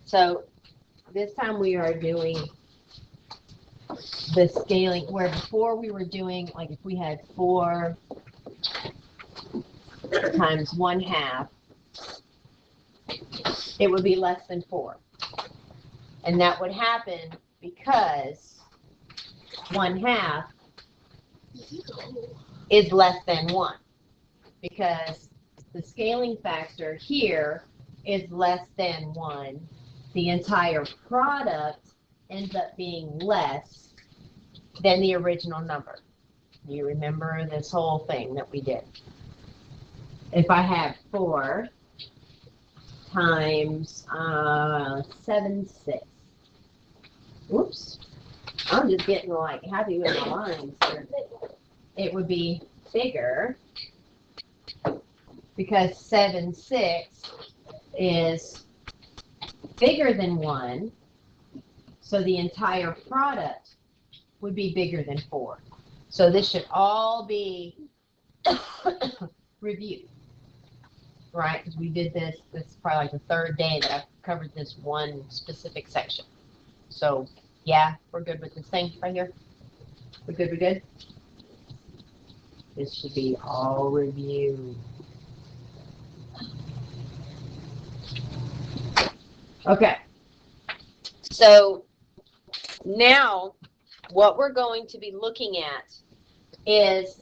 So this time we are doing the scaling, where before we were doing, like if we had 4 times 1/2, it would be less than 4. And that would happen because 1/2 is less than 1. Because the scaling factor here is less than 1. The entire product ends up being less than the original number. You remember this whole thing that we did. If I have 4 times 7/6. Oops. I'm just getting like happy with my lines here. It would be bigger because 7/6 is bigger than 1. So the entire product would be bigger than 4. So this should all be reviewed, right? Because we did this is probably like the 3rd day that I've covered this one specific section. So yeah, we're good with this thing right here. We're good, we're good? This should be all reviewed. Okay. So now what we're going to be looking at is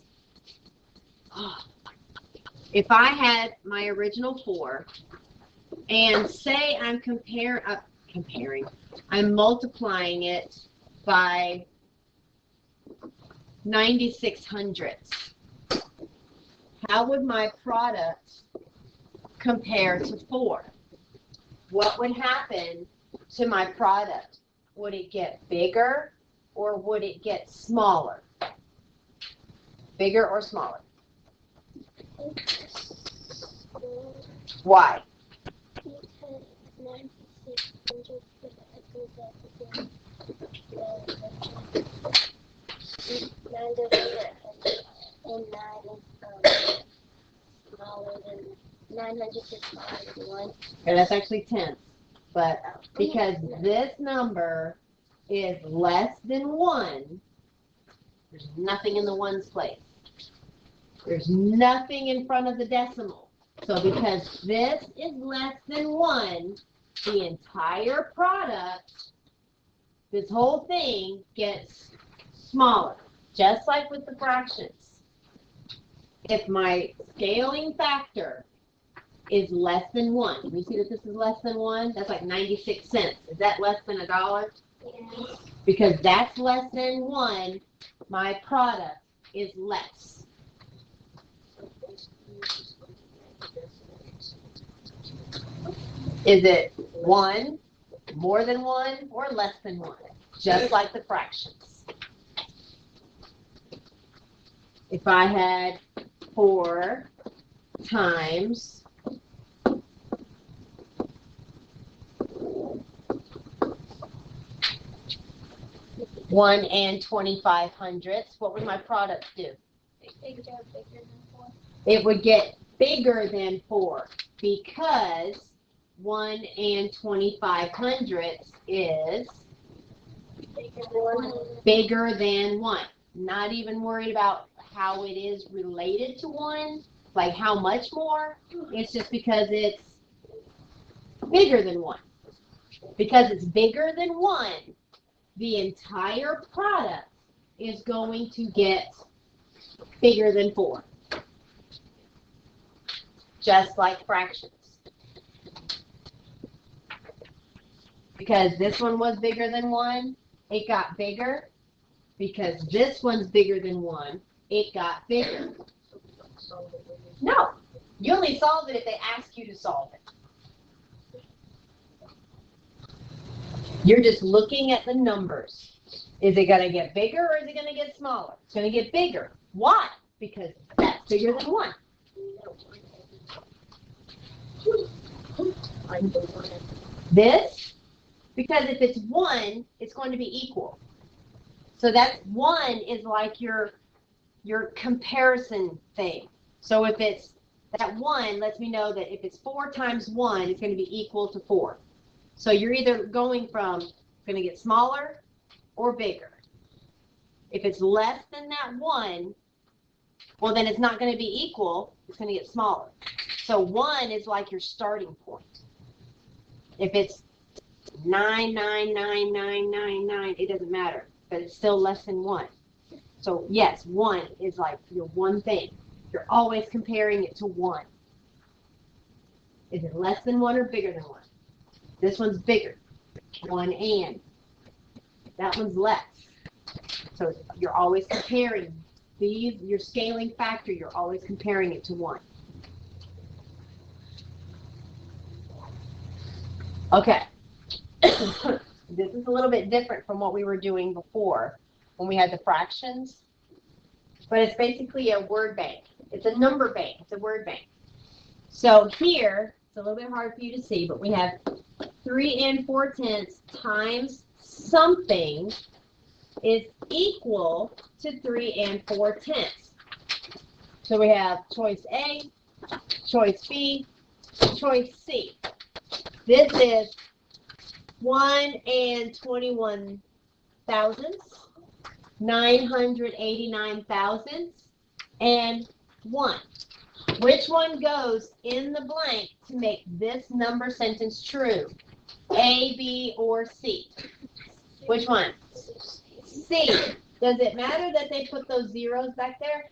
if I had my original 4 and say I'm I'm multiplying it by 9600ths. How would my product compare to 4? What would happen to my product? Would it get bigger or would it get smaller? Bigger or smaller? Why? And that's actually tenths, but because this number is less than 1, there's nothing in the ones place. There's nothing in front of the decimal. So because this is less than 1, the entire product, this whole thing gets smaller, just like with the fractions. If my scaling factor is less than 1, you see that this is less than 1? That's like 96 cents. Is that less than $1? Yes. Because that's less than 1, my product is less. Is it 1, more than 1, or less than 1? Just like the fractions. If I had 4 times 1 and 2500ths, what would my product do? It would get bigger than 4 because 1 and 2500ths is bigger than 1. Not even worried about how it is related to 1, like how much more. It's just because it's bigger than 1. Because it's bigger than 1, the entire product is going to get bigger than 4. Just like fractions. Because this one was bigger than 1, it got bigger. Because this one's bigger than 1, it got bigger. No, you only solve it if they ask you to solve it. You're just looking at the numbers. Is it going to get bigger or is it going to get smaller? It's going to get bigger. Why? Because that's bigger than 1. This, because if it's 1, it's going to be equal. So that 1 is like your comparison thing. So if it's that 1 lets me know that if it's 4 times 1, it's going to be equal to 4. So you're either going to get smaller or bigger. If it's less than that 1, well, then it's not going to be equal. It's going to get smaller. So 1 is like your starting point. If it's 9,99999, it doesn't matter, but it's still less than 1. So yes, 1 is like your one thing. You're always comparing it to 1. Is it less than 1 or bigger than 1? This one's bigger. 1 and. That one's less. So you're always comparing these, your scaling factor, you're always comparing it to 1. Okay. This is a little bit different from what we were doing before when we had the fractions, but it's basically a word bank. It's a number bank. It's a word bank. So here, it's a little bit hard for you to see, but we have 3 4/10 times something is equal to 3 4/10. So we have choice A, choice B, choice C. This is 1 21 thousandths, 989 thousandths, and 1. Which one goes in the blank to make this number sentence true? A, B, or C? Which one? C. Does it matter that they put those zeros back there?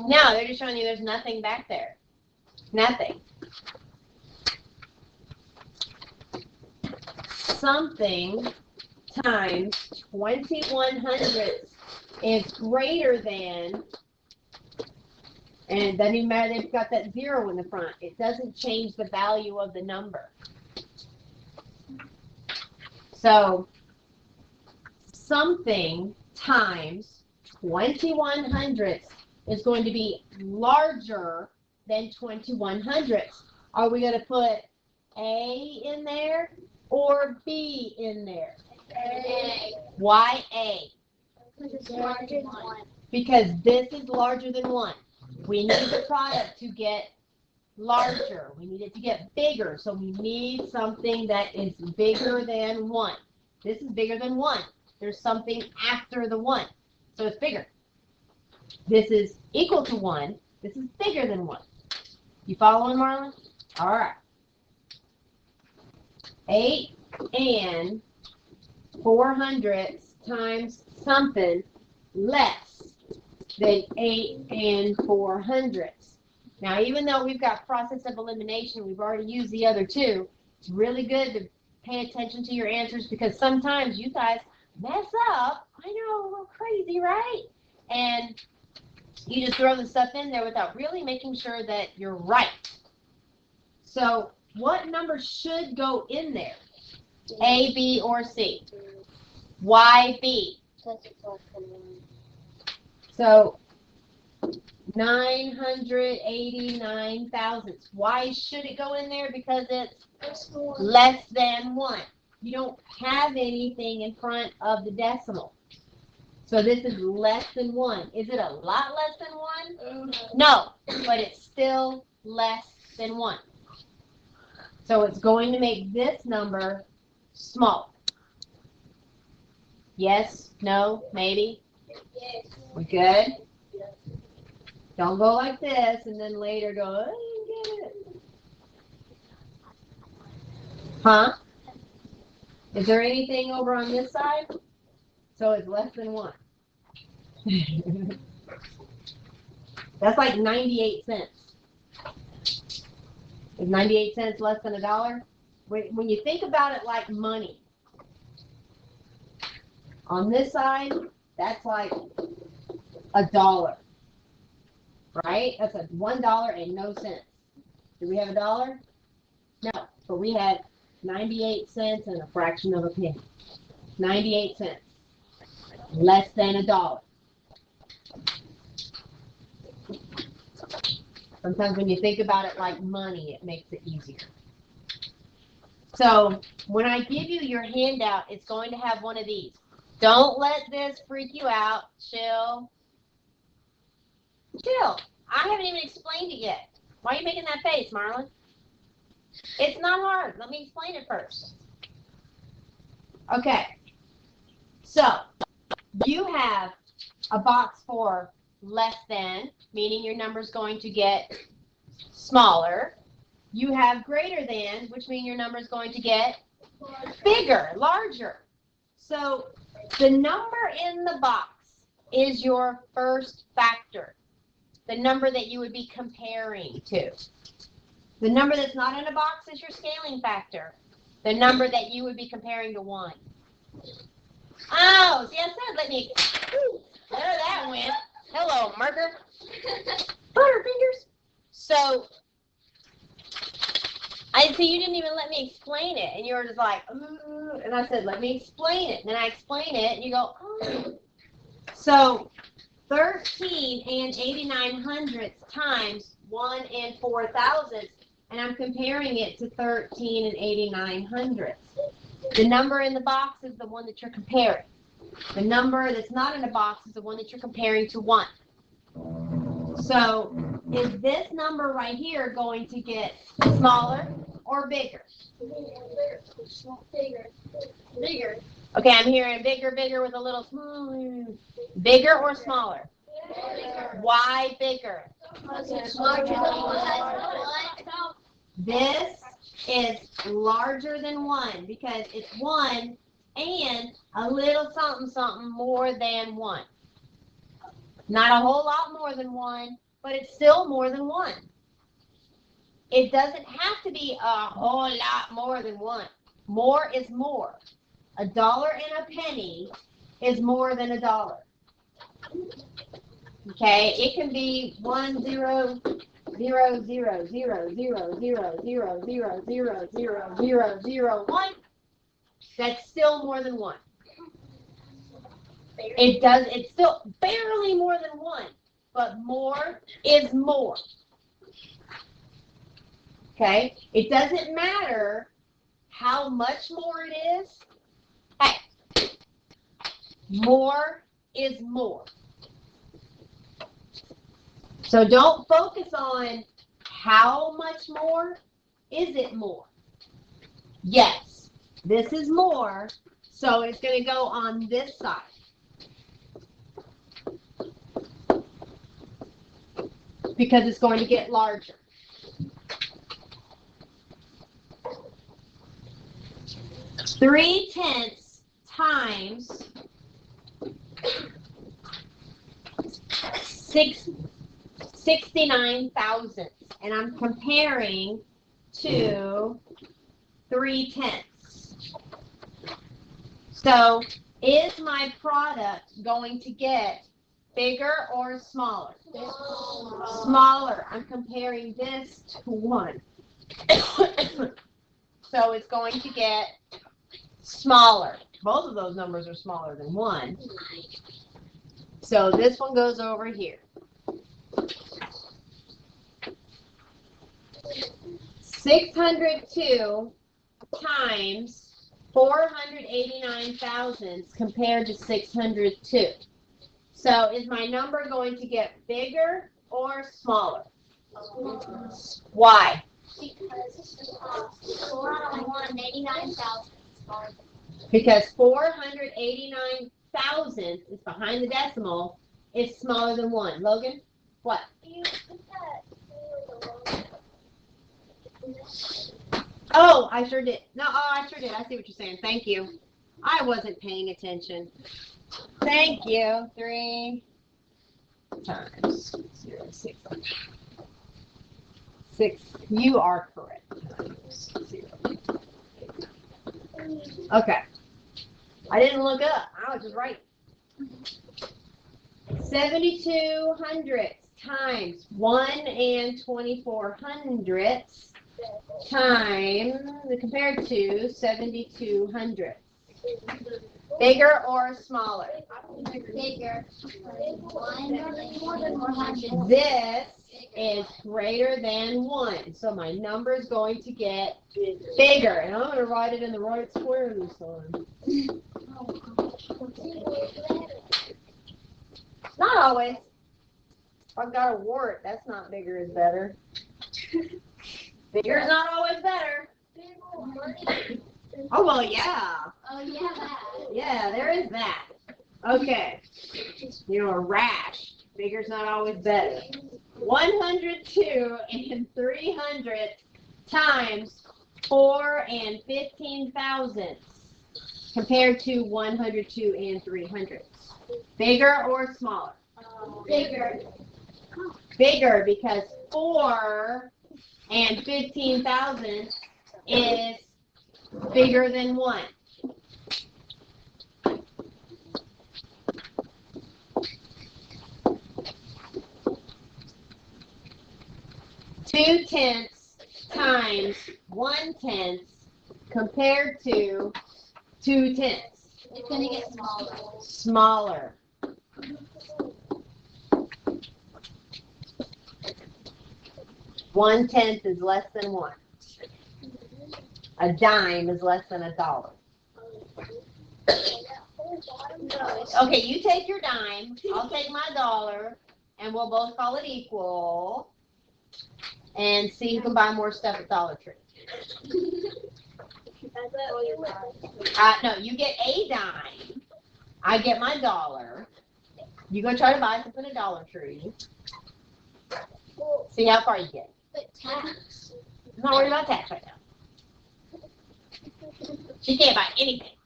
No, they're just showing you there's nothing back there. Nothing. Something times 21/100 is greater than, and it doesn't even matter they've got that 0 in the front. It doesn't change the value of the number. So something times 21/100 is going to be larger than 21/100. Are we going to put A in there or B in there? A. Why A? Because it's larger than 1. Because this is larger than 1. We need the product to get larger. We need it to get bigger. So we need something that is bigger than 1. This is bigger than 1. There's something after the 1. So it's bigger. This is equal to 1. This is bigger than 1. You following, Marlon? All right. 8 4/100 times something less than 8 4/100. Now, even though we've got process of elimination, we've already used the other two, it's really good to pay attention to your answers because sometimes you guys mess up. I know, a little crazy, right? And you just throw the stuff in there without really making sure that you're right. So what number should go in there? A, B, or C? Why B? So 989 thousandths. Why should it go in there? Because it's less than 1. You don't have anything in front of the decimal. So this is less than 1. Is it a lot less than 1? No, but it's still less than 1. So it's going to make this number small. Yes, no, maybe? Yes. We good? Don't go like this and then later go, oh, I didn't get it. Huh? Is there anything over on this side? So it's less than 1. That's like 98 cents. Is 98 cents less than $1? When you think about it like money, on this side, that's like $1. Right? That's a $1 and no cents. Do we have $1? No, but we had 98 cents and a fraction of a penny. 98 cents. Less than $1. Sometimes when you think about it like money, it makes it easier. So when I give you your handout, it's going to have one of these. Don't let this freak you out. Chill. Chill. I haven't even explained it yet. Why are you making that face, Marlon? It's not hard. Let me explain it first. Okay. So, you have a box for less than, meaning your number is going to get smaller. You have greater than, which means your number is going to get bigger, larger. So, the number in the box is your first factor, the number that you would be comparing to. The number that's not in a box is your scaling factor, the number that you would be comparing to 1. Oh, see, I said let me, there that went. Hello, marker. Butterfingers. So, I see you didn't even let me explain it, and you were just like, ooh, and I said, let me explain it. And then I explain it, and you go, oh. So, 13 and 89 times 1 and 4 thousandths, and I'm comparing it to 13 and 89 The number in the box is the one that you're comparing. The number that's not in the box is the one that you're comparing to 1. So, is this number right here going to get smaller or bigger? Bigger. Okay, I'm hearing bigger, bigger with a little small. Bigger or smaller? Why bigger? This is larger than 1 because it's 1 and a little something something more than 1. Not a whole lot more than 1, but it's still more than 1. It doesn't have to be a whole lot more than 1. More is more. $1 and a penny is more than $1. Okay, it can be 1 0 0 0 0 0 0 0 0 0 0 0 0 0 1. That's still more than 1. It's still barely more than 1, but more is more. Okay, it doesn't matter how much more it is. Hey, more is more. So don't focus on how much more. Is it more? Yes, this is more, so it's going to go on this side. Because it's going to get larger. Three-tenths times 69 thousandths, and I'm comparing to 3/10. So, is my product going to get bigger or smaller? Smaller. I'm comparing this to 1. So it's going to get smaller. Both of those numbers are smaller than 1. So this one goes over here. 602 times 489 thousandths compared to 602. So is my number going to get bigger or smaller? Why? Because 489 thousandths. Because 489 thousandths is behind the decimal is smaller than 1. Logan, what? Oh, I sure did. No, I sure did. I see what you're saying. Thank you. I wasn't paying attention. Thank you. 3 times 0, 6. 6. You are correct. Times 0. Okay. I didn't look up. I was just right. 72 hundredths times 1 and 24 hundredths times compared to 72 hundredths. Bigger or smaller? Bigger. This is greater than 1. So my number is going to get bigger. And I'm going to write it in the right square this time. Not always. If I've got a wart, that's not bigger is better. Bigger is not always better. Oh, well, yeah. Oh, yeah, that. Yeah, there is that. Okay. You know, a rash. Bigger's not always better. 102 and 300 times 4 and 15 thousandths compared to 102 and 300. Bigger or smaller? Bigger. Bigger, because 4 and 15 thousandths is bigger than 1. Two tenths times 1/10 compared to 2/10. It's going to get smaller. Smaller. One-tenth is less than 1. A dime is less than $1. Okay, you take your dime, I'll take my dollar, and we'll both call it equal. And see who can buy more stuff at Dollar Tree. No, you get a dime. I get my dollar. You go try to buy something at Dollar Tree. See how far you get. But tax. I'm not worried about tax right now. She can't buy anything.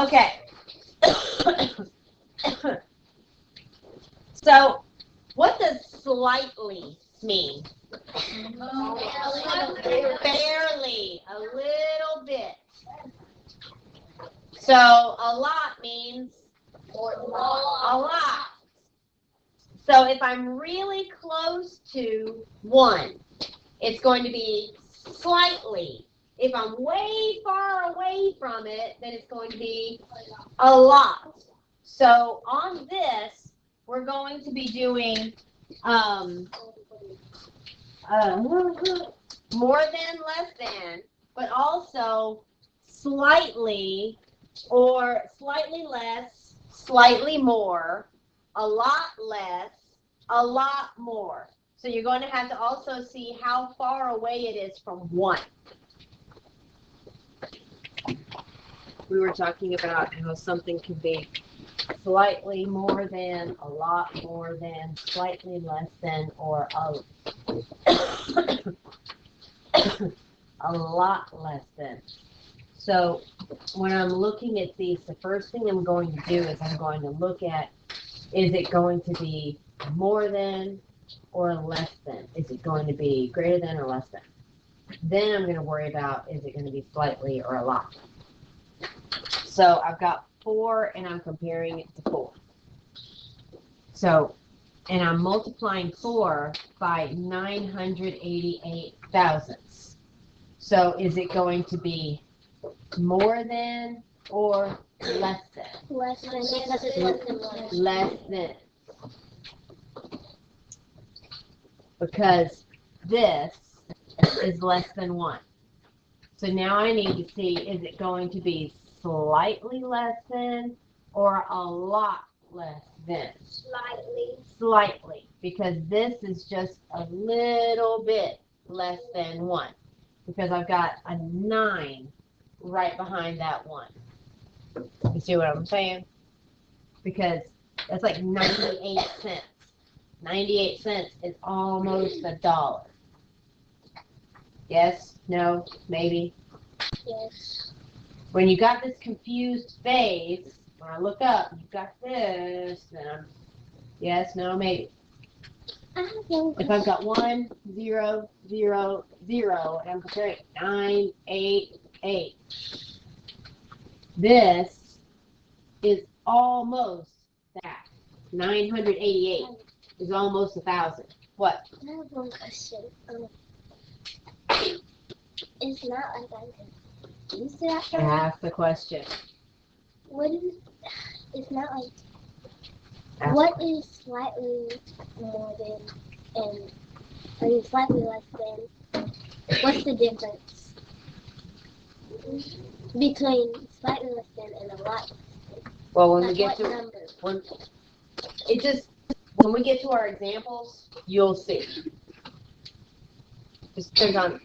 Okay. So, what does slightly mean? Barely, a little bit. So, a lot means a lot. So, if I'm really close to 1, it's going to be slightly. If I'm way far away from it, then it's going to be a lot. So, on this, we're going to be doing more than, less than, but also slightly or slightly less, slightly more, a lot less, a lot more. So you're going to have to also see how far away it is from 1. We were talking about how something can be slightly more than, a lot more than, slightly less than, or a lot less than. So when I'm looking at these, the first thing I'm going to do is I'm going to look at, is it going to be more than or less than? Is it going to be greater than or less than? Then I'm going to worry about, is it going to be slightly or a lot? So I've got 4 and I'm comparing it to 4. So, and I'm multiplying 4 by 988 thousandths. So is it going to be more than or less than? Less than. Because it's less than 1. Less than. Because this is less than 1. So now I need to see, is it going to be slightly less than or a lot less than? Slightly. Slightly. Because this is just a little bit less than 1. Because I've got a 9 right behind that 1. You see what I'm saying? Because that's like 98 cents. 98 cents is almost $1. Yes? No? Maybe? Yes. When you got this confused face, when I look up, you've got this, then I'm, yes, no, maybe. If I've got 1, 0, 0, 0, and I'm comparing 9, 8, 8, this is almost that. 988 is almost 1,000. What? I have one question. It's not like I'm confused after. Ask the question. What is? It's not like. Ask What is slightly more than and I mean slightly less than? What's the difference between slightly less than and a lot? Well, when Like we get what to number? when we get to our examples, you'll see. Just depends on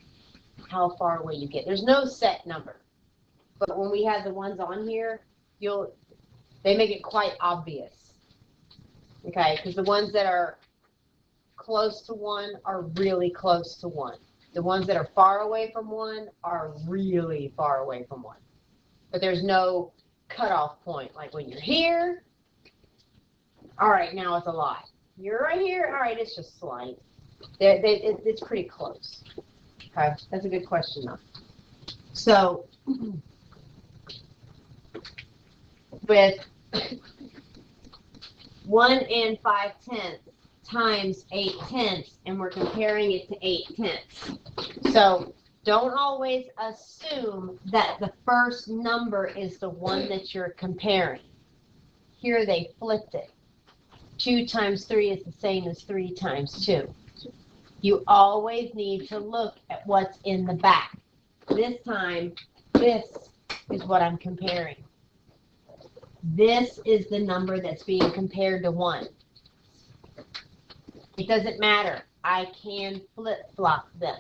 how far away you get. There's no set number. But when we have the ones on here, they make it quite obvious. Okay, because the ones that are close to 1 are really close to 1. The ones that are far away from 1 are really far away from 1. But there's no cutoff point. Like when you're here, all right, now it's a lot. You're right here, all right, it's just slight. It's pretty close. Okay, that's a good question though. So with 1 and 5/10 times 8/10, and we're comparing it to 8/10. So don't always assume that the first number is the one that you're comparing. Here they flipped it. 2 times 3 is the same as 3 times 2. You always need to look at what's in the back. This time, this is what I'm comparing. This is the number that's being compared to 1. It doesn't matter. I can flip-flop them.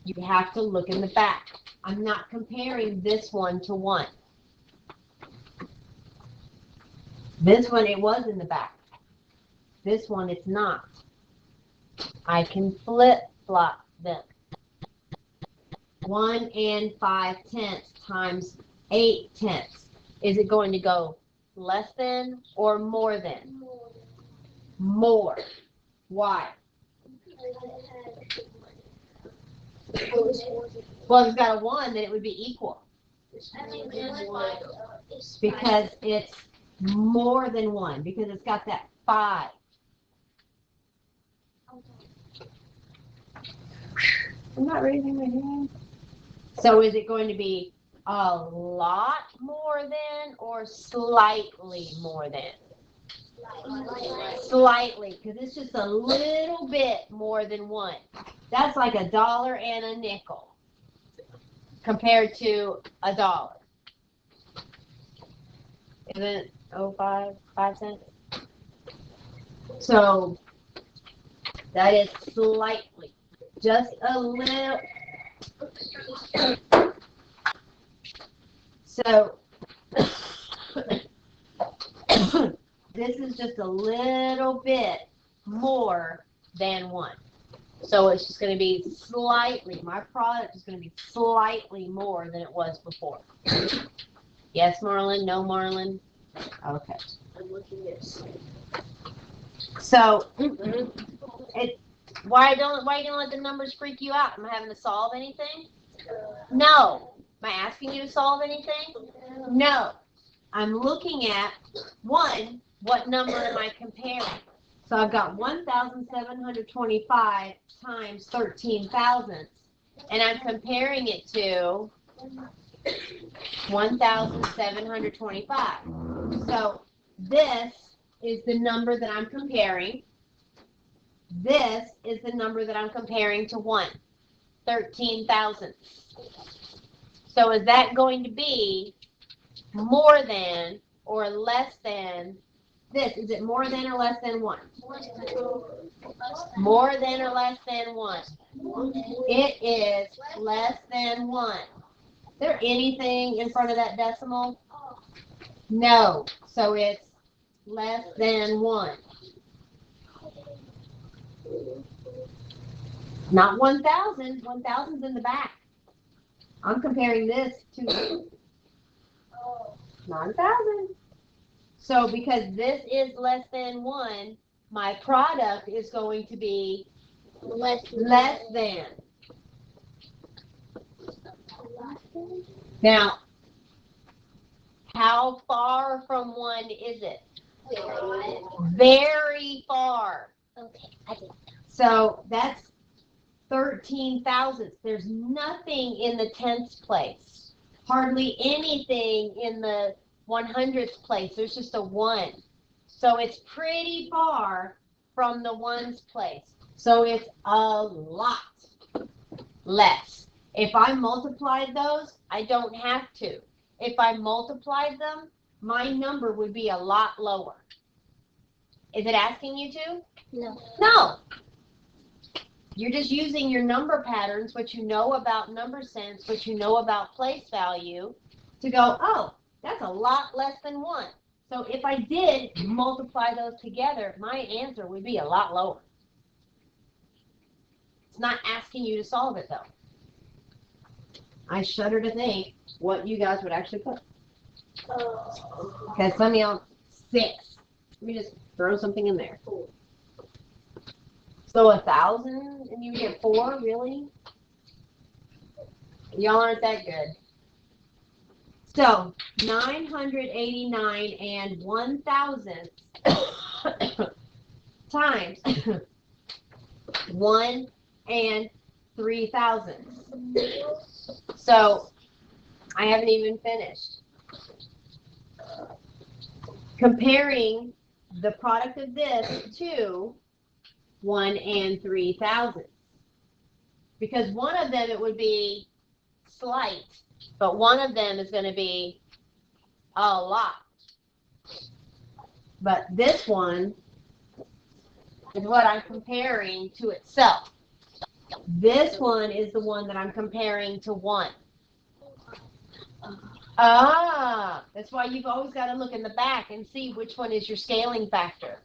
You have to look in the back. I'm not comparing this one to 1. This one, it was in the back. This one, it's not. I can flip-flop them. 1 and 5/10 times 8/10. Is it going to go less than or more than? More. Why? Well, if it's got a 1, then it would be equal. Because it's more than 1, because it's got that 5. I'm not raising my hand. So is it going to be a lot more than or slightly more than? Slightly, because it's just a little bit more than 1. That's like $1 and a nickel compared to $1. Isn't it 5 cents? So that is slightly, just a little. So this is just a little bit more than 1. So it's just going to be slightly, my product is going to be slightly more than it was before. Yes, Marlon? No, Marlon? Okay. I'm looking at. So, why are you going to let the numbers freak you out? Am I having to solve anything? No. Am I asking you to solve anything? No. I'm looking at, 1, what number am I comparing? So I've got 1,725 times 13 thousandths, and I'm comparing it to 1,725. So this is the number that I'm comparing. This is the number that I'm comparing to 1, 13 thousandths. So is that going to be more than or less than this? Is it more than or less than 1? More than or less than 1? It is less than 1. Is there anything in front of that decimal? No. So it's less than 1. Not 1,000. 1,000's in the back. I'm comparing this to 9,000. So because this is less than 1, my product is going to be less than. Now, how far from 1 is it? Very far. Okay, I did. So that's 13 thousandths. There's nothing in the tenths place. Hardly anything in the 100th place. There's just a 1. So it's pretty far from the ones place. So it's a lot less. If I multiplied those, I don't have to. If I multiplied them, my number would be a lot lower. Is it asking you to? No. No. You're just using your number patterns, what you know about number sense, what you know about place value, to go, oh, that's a lot less than 1. So if I did multiply those together, my answer would be a lot lower. It's not asking you to solve it, though. I shudder to think what you guys would actually put. Okay, some of y'all, 6. Let me just throw something in there. So 1,000 and you get 4, really? Y'all aren't that good. So 989 and 1,000 times 1 and 3,000. So I haven't even finished. Comparing the product of this to 1 and 3,000. Because one of them it would be slight, but one of them is going to be a lot. But this one is what I'm comparing to itself. This one is the one that I'm comparing to 1. Ah, that's why you've always got to look in the back and see which one is your scaling factor.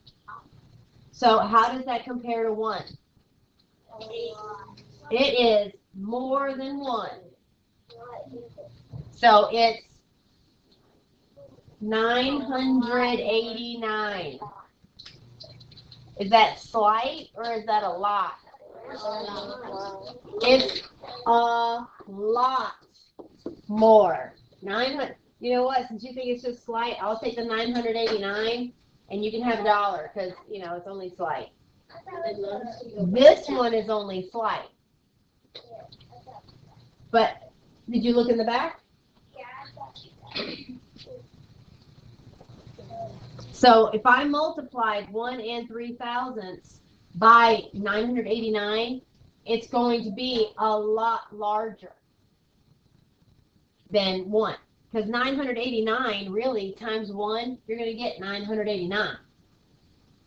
So how does that compare to 1? It is more than 1. So it's 989. Is that slight or is that a lot? It's a lot more. 900. You know what? Since you think it's just slight, I'll take the 989, and you can have $1 because you know it's only slight. This one is only slight. But did you look in the back? So if I multiplied 1 and 3,000 by 989, it's going to be a lot larger than 1. Because 989 really times 1, you're going to get 989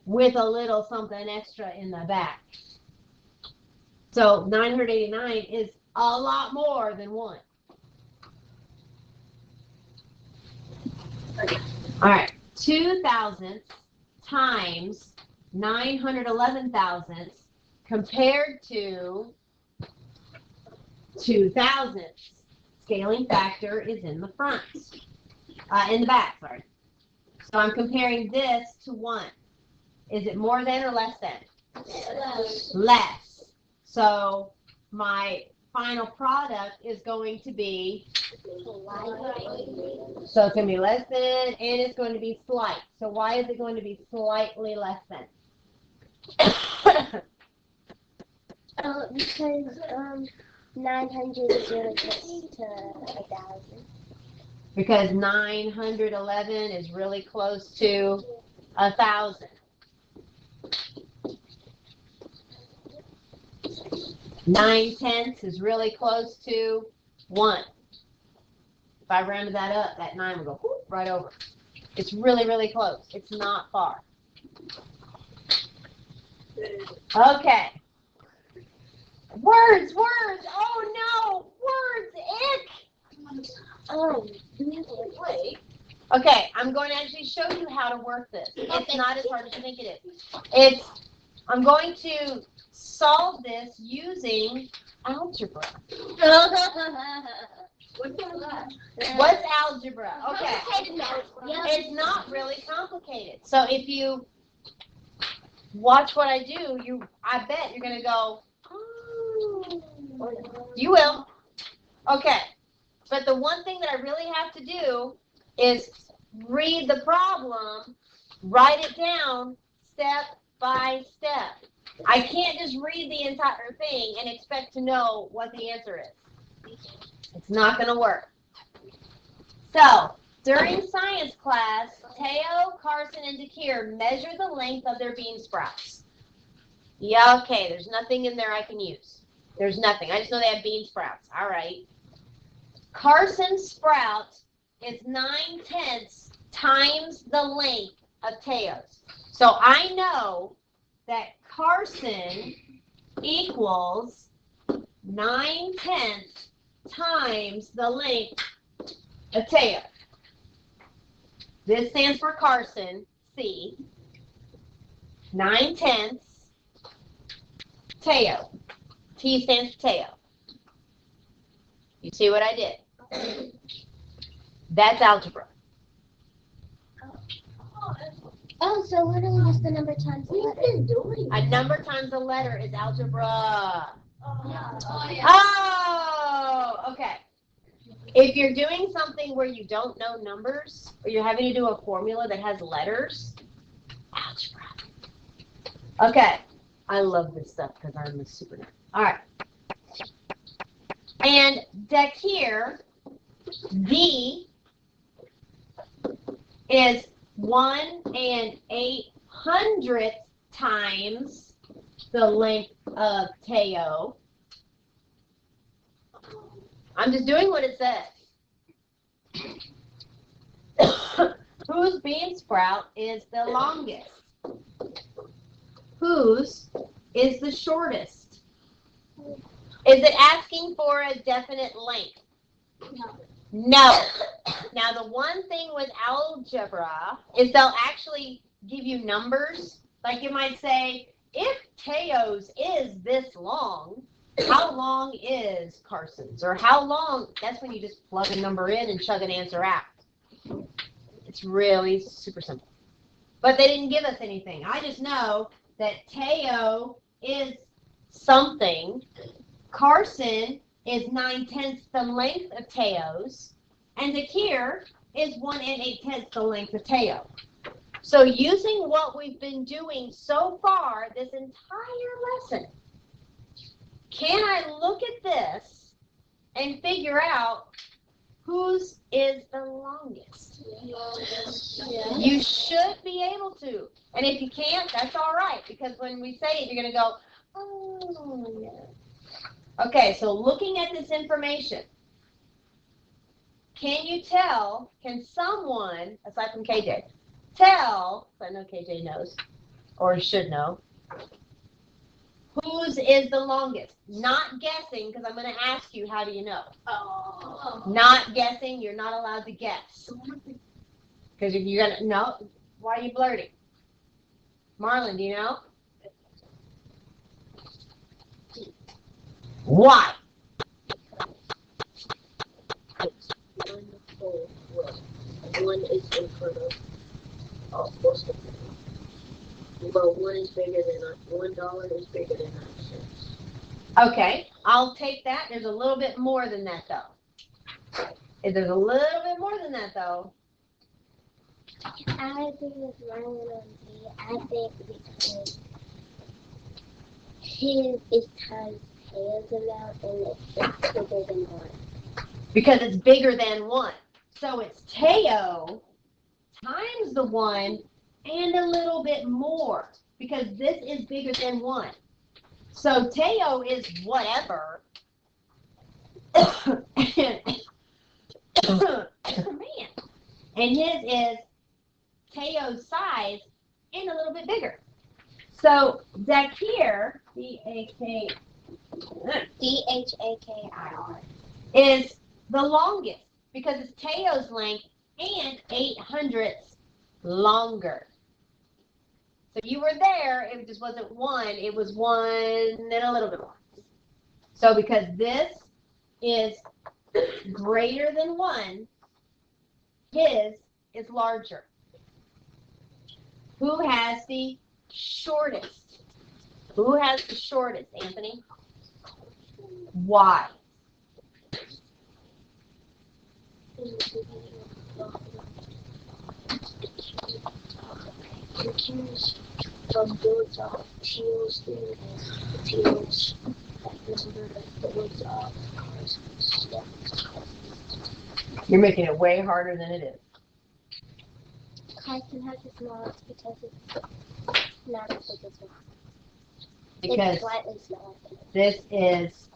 with a little something extra in the back. So 989 is a lot more than 1. All right, 2,000 times 911,000 compared to 2,000. Scaling factor is in the front, in the back, sorry. So I'm comparing this to 1. Is it more than or less than? Less. So my final product is going to be, so it's going to be less than, and it's going to be slight. So why is it going to be slightly less than? Because 900 is really close to 1,000. Because 911 is really close to 1,000. 9/10 is really close to 1. If I rounded that up, that 9 would go whoop, right over. It's really, really close. It's not far. Okay. Words. Oh no, words. Ick. Okay, I'm going to actually show you how to work this. It's not as hard as you think it is. I'm going to solve this using algebra. What's algebra? Okay. It's not really complicated. So if you watch what I do, I bet you're going to go, oh. You will. Okay. But the one thing that I really have to do is read the problem, write it down step by step. I can't just read the entire thing and expect to know what the answer is. It's not going to work. So, during science class, Teo, Carson, and Dakir measure the length of their bean sprouts. Yeah, okay, there's nothing in there I can use. There's nothing. I just know they have bean sprouts. All right. Carson's sprout is 9/10 times the length of Teo's. So I know that Carson equals 9/10 times the length of Teo. This stands for Carson, C. 9/10 Teo. T stands for Teo. You see what I did? That's algebra. Oh, so literally just the number times the letter. A number times a letter is algebra. Yeah. Oh, okay. If you're doing something where you don't know numbers, or you're having to do a formula that has letters, algebra. Okay. I love this stuff because I'm a super nerd. All right. And back here, D is 1/800 times the length of Teo. I'm just doing what it says. Whose bean sprout is the longest? Whose is the shortest? Is it asking for a definite length? No. No. Now, the one thing with algebra is they'll actually give you numbers. Like you might say, if Teo's is this long, how long is Carson's? Or how long? That's when you just plug a number in and chug an answer out. It's really super simple. But they didn't give us anything. I just know that Teo is something. Carson is 9/10 the length of Teo's, and Zakir is 1/8 the length of Teo. So using what we've been doing so far this entire lesson, can I look at this and figure out whose is the longest? Yeah. You should be able to. And if you can't, that's all right, because when we say it, you're going to go, oh, no. Okay, so looking at this information, can you tell, can someone, aside from KJ, tell, I know KJ knows, or should know, whose is the longest? Not guessing, because I'm going to ask you, how do you know? Oh. Not guessing, you're not allowed to guess. Because if you're going to, no, why are you blurting? Marlon, do you know? Why? One is in front of most of them. But one is bigger than $1 is bigger than 9 cents. Okay, I'll take that. There's a little bit more than that, though. There's a little bit more than that, though. I agree with Marlon on D. I think because his is times Teo's amount and it's bigger than one. Because it's bigger than 1. So it's Teo times the 1 and a little bit more. Because this is bigger than 1. So Teo is whatever. Man. And his is Teo's size and a little bit bigger. So Zakir, D-H-A-K-I-R, is the longest because it's Teo's length and 8/100 longer. So you were there, it just wasn't 1, it was 1 and a little bit more. So because this is greater than 1, his is larger. Who has the shortest? Who has the shortest, Anthony? Why? Accused from builds off Teal's thing and Teal's number that builds off Carson's. You're making it way harder than it is. Carson has the smallest because it's not as big as one. Because It's slightly smaller. this is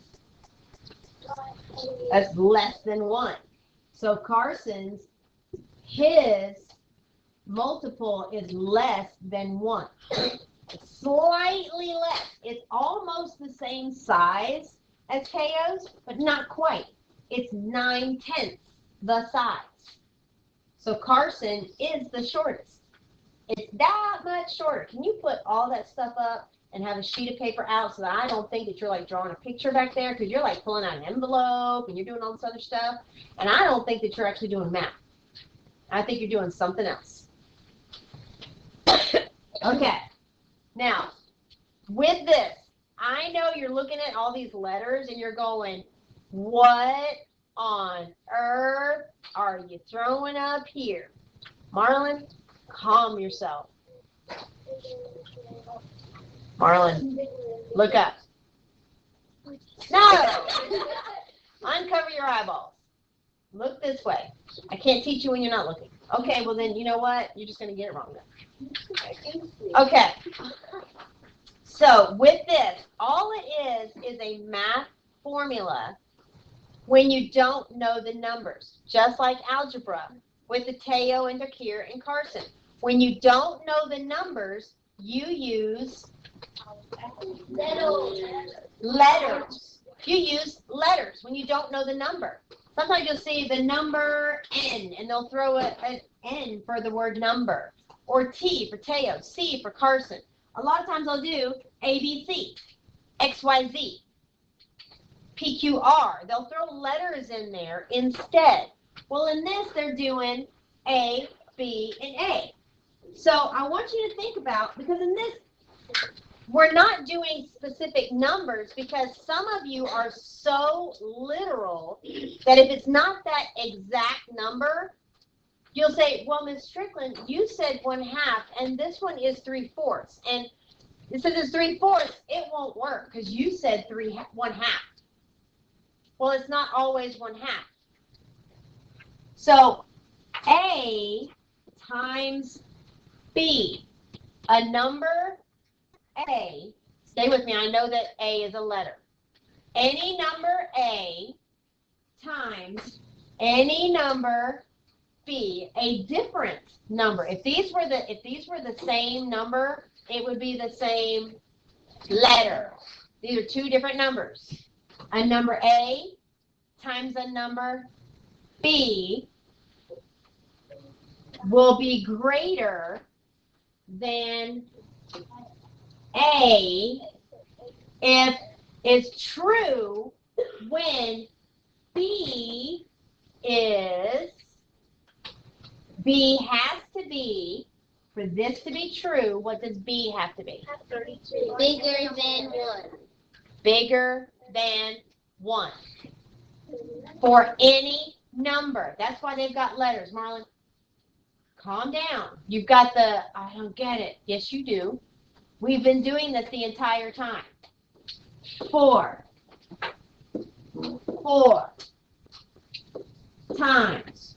that's less than 1. So Carson's, his multiple is less than 1. slightly less. It's almost the same size as Teo's, but not quite. It's 9/10 the size. So Carson is the shortest. It's that much shorter. Can you put all that stuff up and have a sheet of paper out so that I don't think that you're like drawing a picture back there, because you're like pulling out an envelope and you're doing all this other stuff, and I don't think that you're actually doing math. I think you're doing something else. Okay. Now, with this, I know you're looking at all these letters and you're going, what on earth are you throwing up here? Marlon, calm yourself. Marlon, look up. No! Uncover your eyeballs. Look this way. I can't teach you when you're not looking. Okay, well then, you know what? You're just going to get it wrong then. Okay. So with this, all it is a math formula when you don't know the numbers, just like algebra with the Teo and Dakir and Carson. When you don't know the numbers, you use letters. You use letters when you don't know the number. Sometimes you'll see the number N, and they'll throw an N for the word number, or T for Teo, C for Carson. A lot of times they'll do A, B, C, X, Y, Z, P, Q, R. They'll throw letters in there instead. Well, in this, they're doing A, B, and A. So I want you to think about, because in this, we're not doing specific numbers because some of you are so literal that if it's not that exact number, you'll say, well, Miss Strickland, you said 1/2, and this one is 3/4. And since it's 3/4, it won't work because you said 1/2. Well, it's not always 1/2. So A times B, a number A, stay with me, I know that A is a letter. Any number A times any number B, a different number. If these were the same number, it would be the same letter. These are two different numbers. A number A times a number B will be greater than A if it's true when B has to be, for this to be true, what does B have to be? 32. Bigger than 1. Bigger than 1. For any number. That's why they've got letters. Marlon, calm down. You've got the, I don't get it. Yes, you do. We've been doing this the entire time. 4 times.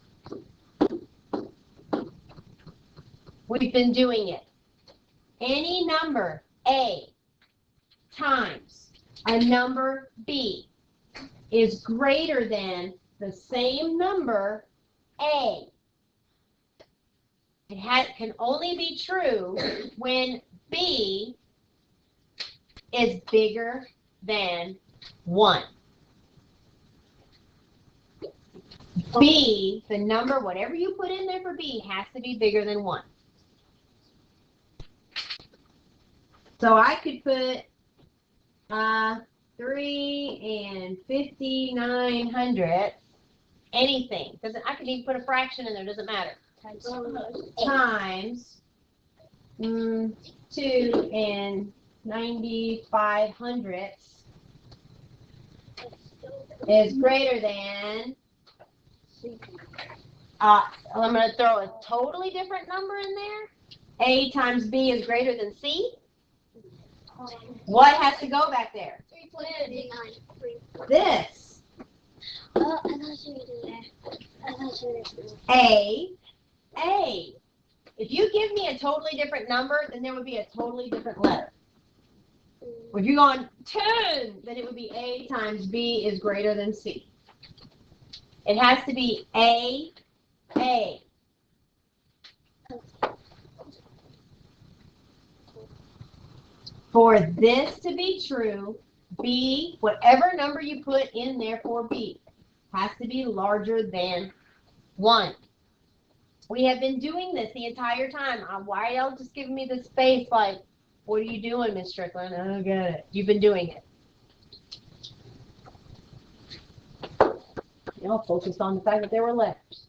We've been doing it. Any number A times a number B is greater than the same number A. It can only be true when B is bigger than 1. B, the number, whatever you put in there for B, has to be bigger than 1. So I could put 3 and 5900, anything. I could even put a fraction in there, doesn't matter. Times 2 and 9500 is greater than, I'm going to throw a totally different number in there. A times B is greater than C. What has to go back there? 3.9. This. Oh, I thought you were doing that. I thought you were doing A. If you give me a totally different number, then there would be a totally different letter. If you're going 10, then it would be A times B is greater than C. It has to be A. For this to be true, B, whatever number you put in there for B, has to be larger than 1. We have been doing this the entire time. Why are y'all just giving me the space like, what are you doing, Miss Strickland? I don't get it. You've been doing it. Y'all focused on the fact that there were letters.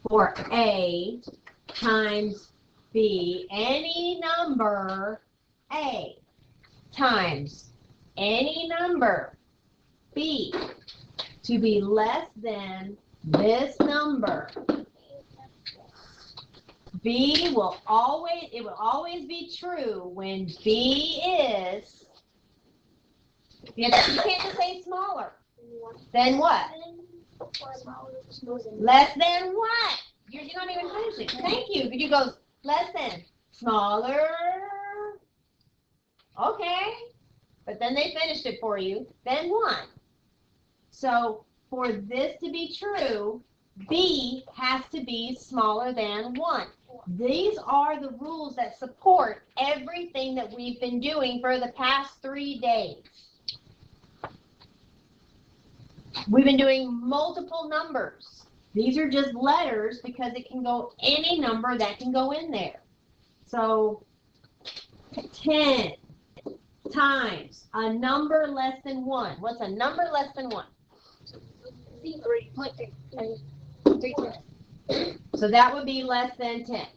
For A times B, any number A times any number B to be less than this number, B will always be true when B is, you can't just say smaller. Then what? Less than what? You're not even finishing. Thank you. But you go less than, smaller. Okay. But then they finished it for you. Then 1. So for this to be true, B has to be smaller than 1. These are the rules that support everything that we've been doing for the past 3 days. We've been doing multiple numbers. These are just letters because it can go any number that can go in there. So 10 times a number less than 1. What's a number less than 1? 3.3. So that would be less than 10.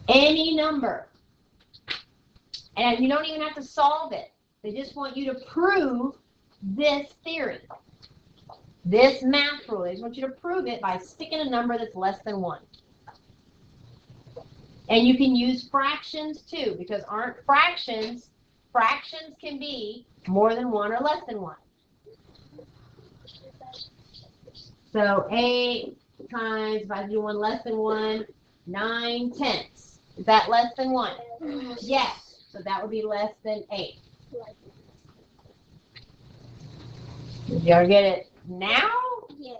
Any number. And you don't even have to solve it. They just want you to prove this theory. This math rule. They just want you to prove it by sticking a number that's less than 1. And you can use fractions too, because aren't fractions can be more than 1 or less than 1. So 8 times, if I do one less than 1, 9/10. Is that less than 1? Yes. So that would be less than 8. Did y'all get it now? Yeah.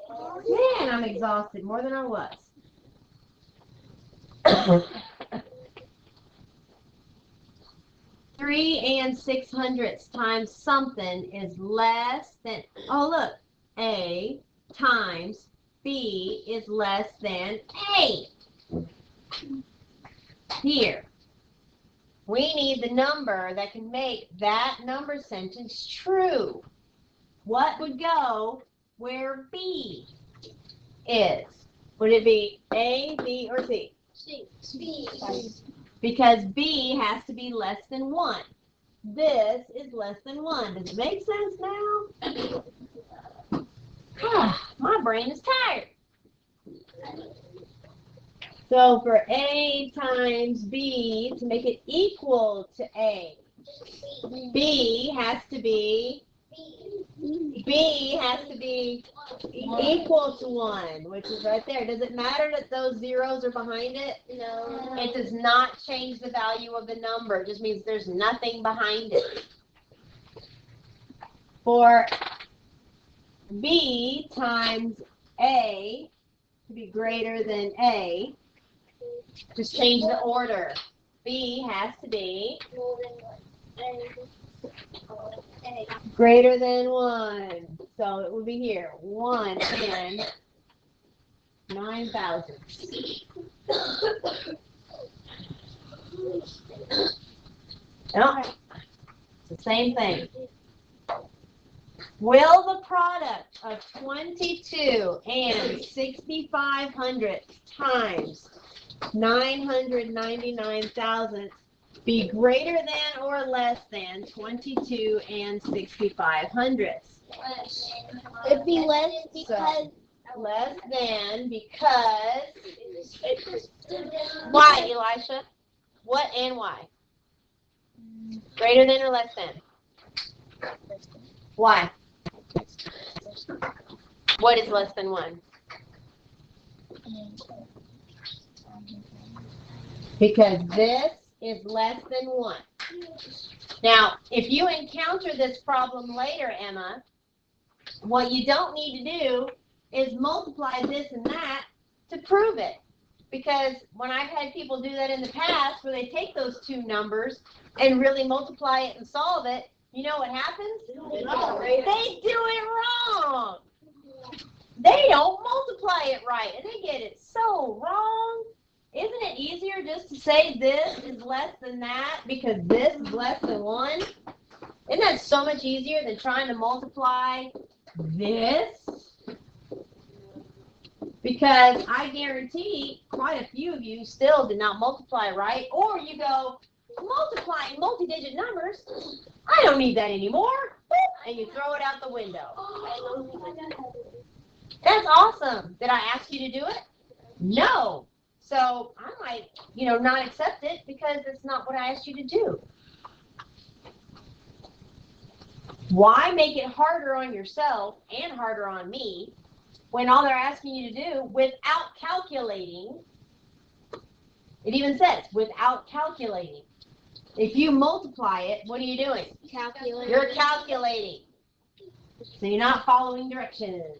Man, I'm exhausted more than I was. 3 6/100 times something is less than, oh look, A times B is less than A. Here. We need the number that can make that number sentence true. What would go where B is? Would it be A, B, or C? B. Because B has to be less than 1. This is less than 1. Does it make sense now? My brain is tired. So for A times B, to make it equal to A, B has to be equal to 1, which is right there. Does it matter that those zeros are behind it? No. It does not change the value of the number. It just means there's nothing behind it. For B times A to be greater than A, just change the order. B has to be greater than 1. So it would be here. 1 in 9,000. Okay. It's the same thing. Will the product of 22 and 6,500 times 999,000 be greater than or less than 22 and 6,500? It'd be less because. Less than because. Why, Elisha? What and why? Greater than or less than? Why? What is less than 1? Because this is less than 1. Now, if you encounter this problem later, Emma, what you don't need to do is multiply this and that to prove it. Because when I've had people do that in the past, where they take those two numbers and really multiply it and solve it, you know what happens? They do it wrong. They don't multiply it right, and they get it so wrong. Isn't it easier just to say this is less than that because this is less than 1? Isn't that so much easier than trying to multiply this? Because I guarantee quite a few of you still did not multiply right, or you go, multiplying multi-digit numbers, I don't need that anymore, and you throw it out the window. That's awesome. Did I ask you to do it? No. So I might, not accept it because it's not what I asked you to do. Why make it harder on yourself and harder on me when all they're asking you to do without calculating, it even says without calculating. If you multiply it, what are you doing? Calculating. You're calculating. So you're not following directions.